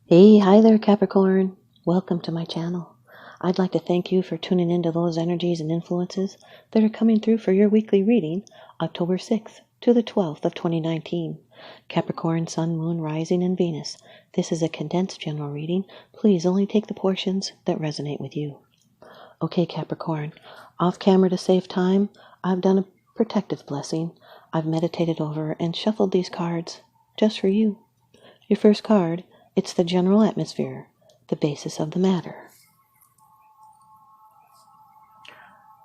Hey, hi there, Capricorn. Welcome to my channel. I'd like to thank you for tuning into those energies and influences that are coming through for your weekly reading, October 6th to the 12th of 2019. Capricorn, Sun, Moon, Rising, and Venus. This is a condensed general reading. Please only take the portions that resonate with you. Okay, Capricorn, off camera to save time, I've done a protective blessing. I've meditated over and shuffled these cards just for you. Your first card, it's the general atmosphere, the basis of the matter.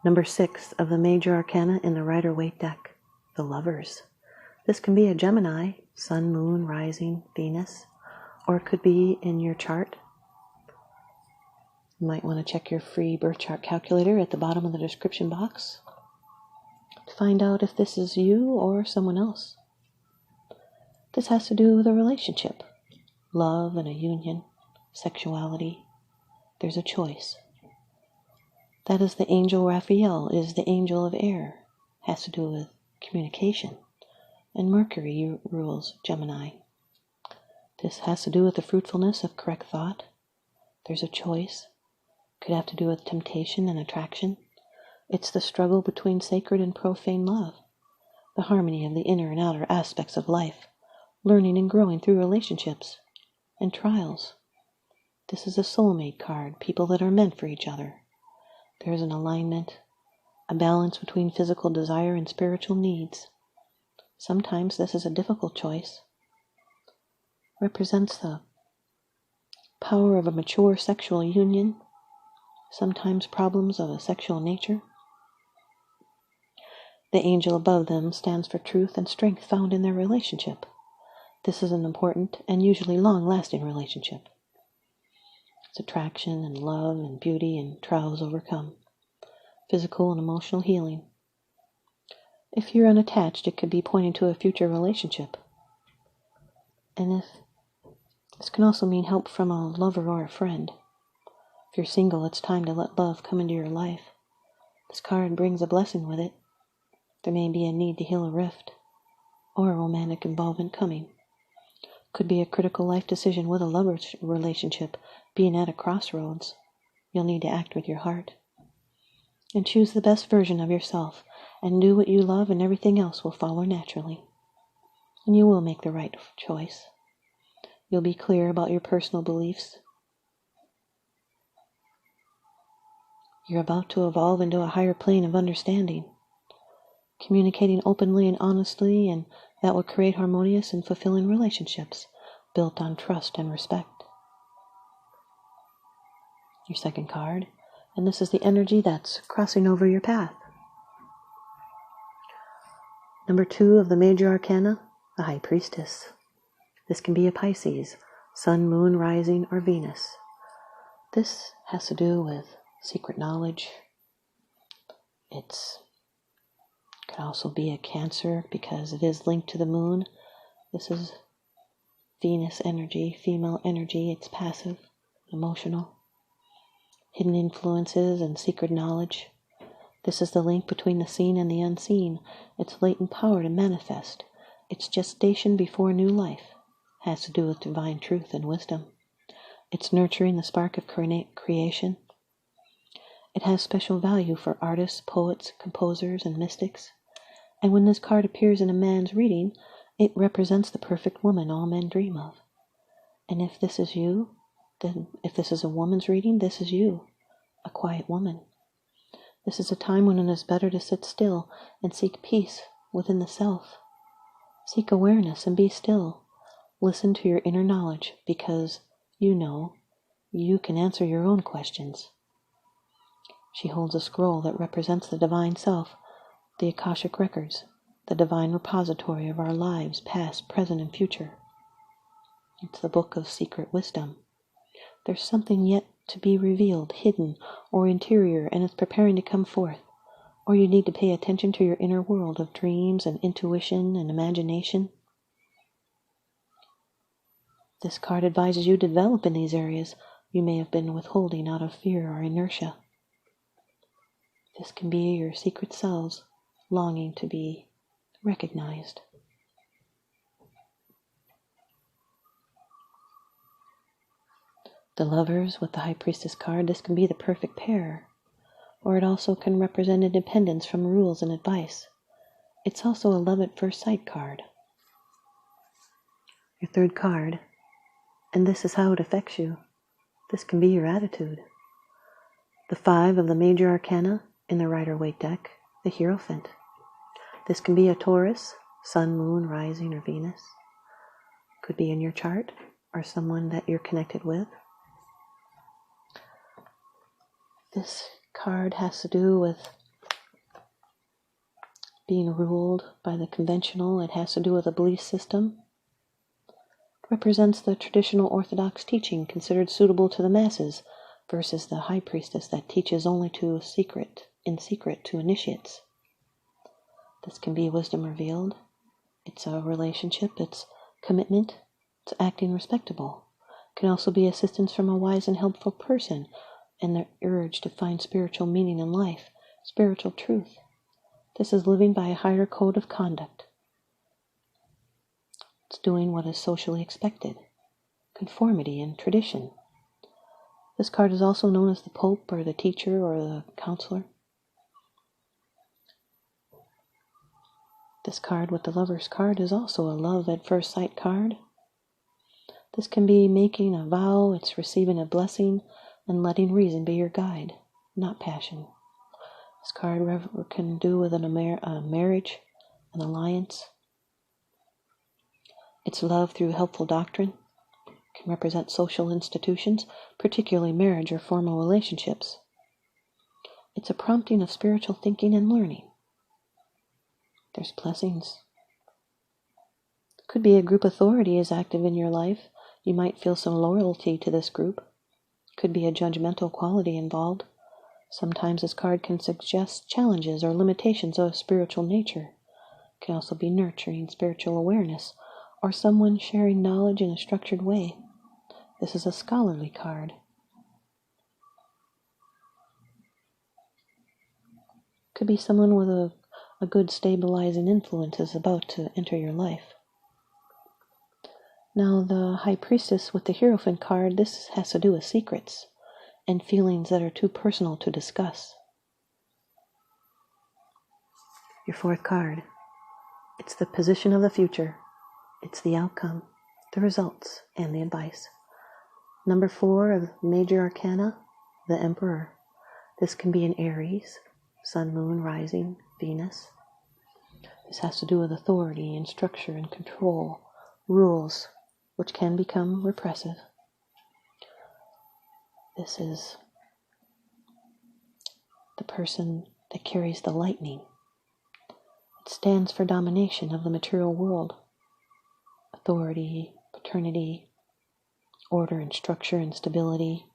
Number 6 of the major arcana in the Rider-Waite deck, the Lovers. This can be a Gemini, Sun, Moon, Rising, Venus, or it could be in your chart. You might want to check your free birth chart calculator at the bottom of the description box to find out if this is you or someone else. This has to do with a relationship, love and a union, sexuality. There's a choice. That is the angel Raphael, is the angel of air, has to do with communication. And Mercury rules Gemini. This has to do with the fruitfulness of correct thought. There's a choice. Could have to do with temptation and attraction. It's the struggle between sacred and profane love, the harmony of the inner and outer aspects of life, learning and growing through relationships and trials. This is a soulmate card, people that are meant for each other. There's an alignment, a balance between physical desire and spiritual needs. Sometimes this is a difficult choice. Represents the power of a mature sexual union, sometimes problems of a sexual nature. The angel above them stands for truth and strength found in their relationship. This is an important and usually long-lasting relationship. It's attraction and love and beauty and trials overcome. Physical and emotional healing. If you're unattached, it could be pointing to a future relationship. And this can also mean help from a lover or a friend. If you're single, it's time to let love come into your life. This card brings a blessing with it. There may be a need to heal a rift or a romantic involvement coming. Could be a critical life decision with a lover's relationship, being at a crossroads. You'll need to act with your heart. And choose the best version of yourself, and do what you love, and everything else will follow naturally. And you will make the right choice. You'll be clear about your personal beliefs. You're about to evolve into a higher plane of understanding, communicating openly and honestly, and that will create harmonious and fulfilling relationships built on trust and respect. Your second card, and this is the energy that's crossing over your path. Number 2 of the major arcana, the High Priestess. This can be a Pisces, Sun, Moon, Rising, or Venus. This has to do with secret knowledge. It could also be a Cancer because it is linked to the moon. This is Venus energy, female energy. It's passive, emotional. Hidden influences and secret knowledge. This is the link between the seen and the unseen. It's latent power to manifest. It's gestation before new life. Has to do with divine truth and wisdom. It's nurturing the spark of creation. It has special value for artists, poets, composers, and mystics. And when this card appears in a man's reading, it represents the perfect woman all men dream of. And if this is you, then if this is a woman's reading, this is you, a quiet woman. This is a time when it is better to sit still and seek peace within the self. Seek awareness and be still. Listen to your inner knowledge because you know you can answer your own questions. She holds a scroll that represents the divine self, the Akashic records, the divine repository of our lives, past, present, and future. It's the book of secret wisdom. There's something yet to be revealed, hidden, or interior, and it's preparing to come forth. Or you need to pay attention to your inner world of dreams and intuition and imagination. This card advises you to develop in these areas you may have been withholding out of fear or inertia. This can be your secret selves longing to be recognized. The Lovers with the High Priestess card, this can be the perfect pair, or it also can represent independence from rules and advice. It's also a love at first sight card. Your third card, and this is how it affects you. This can be your attitude. The 5 of the major arcana in the Rider-Waite deck, the Hierophant. This can be a Taurus, Sun, Moon, Rising, or Venus. Could be in your chart or someone that you're connected with. This card has to do with being ruled by the conventional. It has to do with a belief system. It represents the traditional orthodox teaching considered suitable to the masses versus the High Priestess that teaches only in secret to initiates. This can be wisdom revealed. It's a relationship. It's commitment. It's acting respectable. It can also be assistance from a wise and helpful person and the urge to find spiritual meaning in life, spiritual truth. This is living by a higher code of conduct. It's doing what is socially expected, conformity and tradition. This card is also known as the Pope or the teacher or the counselor. This card with the Lover's card is also a love at first sight card. This can be making a vow, it's receiving a blessing, and letting reason be your guide, not passion. This card can do with a marriage, an alliance. It's love through helpful doctrine. It can represent social institutions, particularly marriage or formal relationships. It's a prompting of spiritual thinking and learning. There's blessings. Could be a group authority is active in your life. You might feel some loyalty to this group. Could be a judgmental quality involved. Sometimes this card can suggest challenges or limitations of spiritual nature. It can also be nurturing spiritual awareness or someone sharing knowledge in a structured way. This is a scholarly card. Could be someone with a good stabilizing influence is about to enter your life. Now the High Priestess with the Hierophant card, this has to do with secrets and feelings that are too personal to discuss. Your fourth card, it's the position of the future. It's the outcome, the results, and the advice. Number 4 of major arcana, the Emperor. This can be an Aries, Sun, Moon, Rising, Venus. This has to do with authority and structure and control, rules, which can become repressive. This is the person that carries the lightning. It stands for domination of the material world, authority, paternity, order and structure and stability.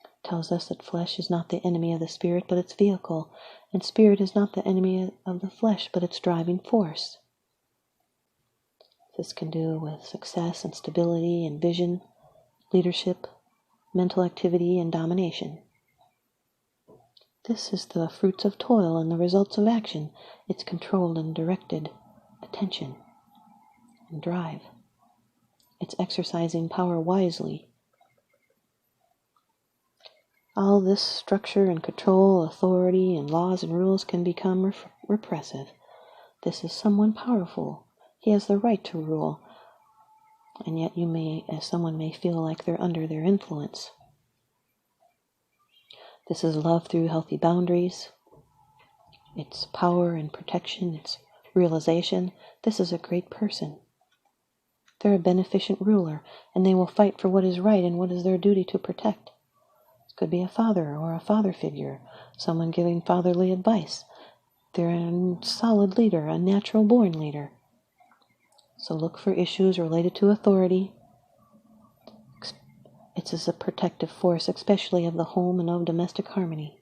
It tells us that flesh is not the enemy of the spirit, but its vehicle, and spirit is not the enemy of the flesh, but its driving force. This can do with success and stability and vision, leadership, mental activity, and domination. This is the fruits of toil and the results of action. It's controlled and directed attention and drive. It's exercising power wisely. All this structure and control, authority, and laws and rules can become repressive. This is someone powerful. He has the right to rule, and yet someone may feel like they're under their influence. This is love through healthy boundaries. It's power and protection. It's realization. This is a great person. They're a beneficent ruler, and they will fight for what is right and what is their duty to protect. It could be a father or a father figure, someone giving fatherly advice. They're a solid leader, a natural-born leader. So look for issues related to authority. It's as a protective force, especially of the home and of domestic harmony.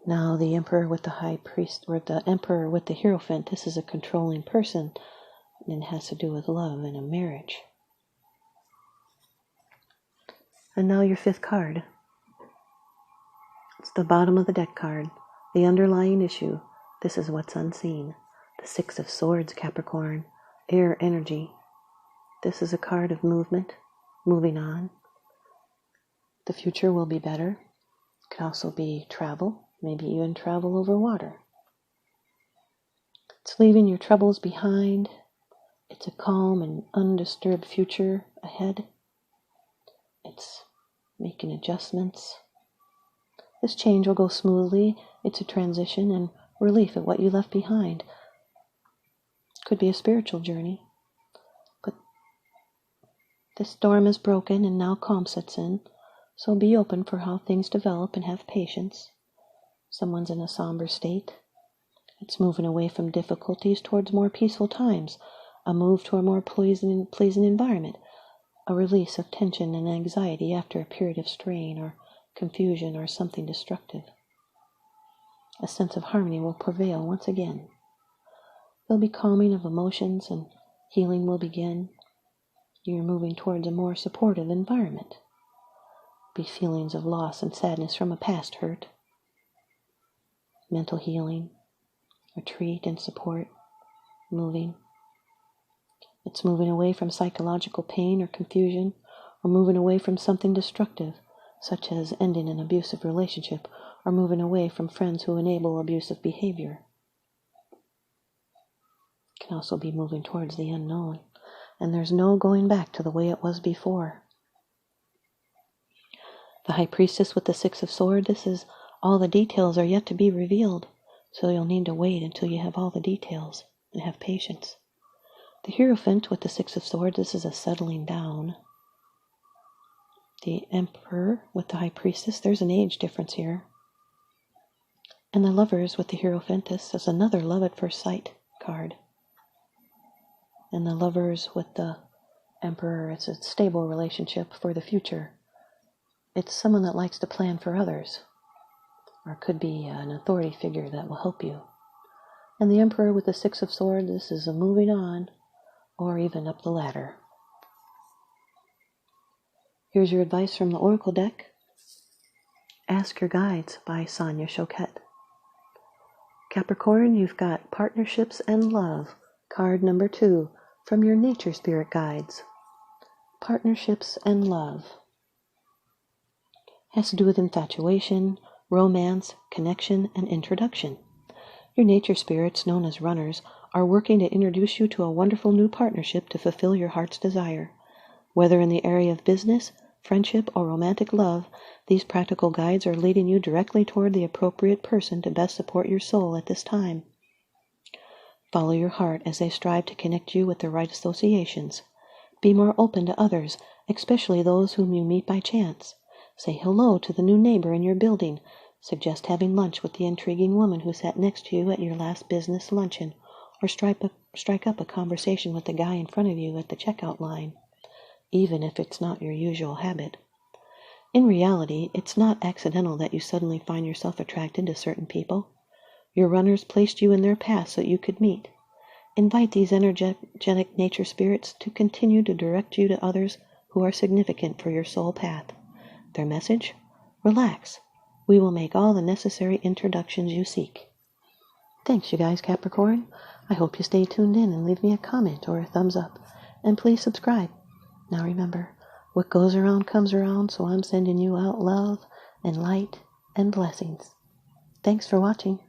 Now the Emperor with the High Priest, or the Emperor with the Hierophant, this is a controlling person, and it has to do with love and a marriage. And now your 5th card. It's the bottom of the deck card, the underlying issue. This is what's unseen. The 6 of Swords, Capricorn, air energy. This is a card of movement, moving on. The future will be better. It could also be travel, maybe even travel over water. It's leaving your troubles behind. It's a calm and undisturbed future ahead. It's making adjustments. This change will go smoothly. It's a transition and relief at what you left behind. Could be a spiritual journey. But this storm is broken and now calm sets in. So be open for how things develop and have patience. Someone's in a somber state. It's moving away from difficulties towards more peaceful times. A move to a more pleasing environment. A release of tension and anxiety after a period of strain or confusion or something destructive. A sense of harmony will prevail once again. There'll be calming of emotions and healing will begin. You're moving towards a more supportive environment. Be feelings of loss and sadness from a past hurt. Mental healing, retreat and support, moving. It's moving away from psychological pain or confusion, or moving away from something destructive, such as ending an abusive relationship, or moving away from friends who enable abusive behavior. It can also be moving towards the unknown, and there's no going back to the way it was before. The High Priestess with the Six of Swords, this is all the details are yet to be revealed, so you'll need to wait until you have all the details and have patience. The Hierophant with the Six of Swords, this is a settling down. The Emperor with the High Priestess, there's an age difference here. And the Lovers with the Hierophant, this is another love at first sight card. And the Lovers with the Emperor, it's a stable relationship for the future. It's someone that likes to plan for others, or it could be an authority figure that will help you. And the Emperor with the Six of Swords, this is a moving on, or even up the ladder. Here's your advice from the Oracle deck. Ask Your Guides by Sonia, Choquette. Capricorn, you've got Partnerships and Love, card number 2, from your Nature Spirit Guides. Partnerships and Love. Has to do with infatuation, romance, connection, and introduction. Your nature spirits, known as runners, are working to introduce you to a wonderful new partnership to fulfill your heart's desire. Whether in the area of business, friendship, or romantic love, these practical guides are leading you directly toward the appropriate person to best support your soul at this time. Follow your heart as they strive to connect you with the right associations. Be more open to others, especially those whom you meet by chance. Say hello to the new neighbor in your building. Suggest having lunch with the intriguing woman who sat next to you at your last business luncheon, or strike up a conversation with the guy in front of you at the checkout line, even if it's not your usual habit. In reality, it's not accidental that you suddenly find yourself attracted to certain people. Your runners placed you in their path so you could meet. Invite these energetic nature spirits to continue to direct you to others who are significant for your soul path. Their message? Relax. We will make all the necessary introductions you seek. Thanks, you guys, Capricorn. I hope you stay tuned in and leave me a comment or a thumbs up. And please subscribe. Now remember, what goes around comes around, so I'm sending you out love and light and blessings. Thanks for watching.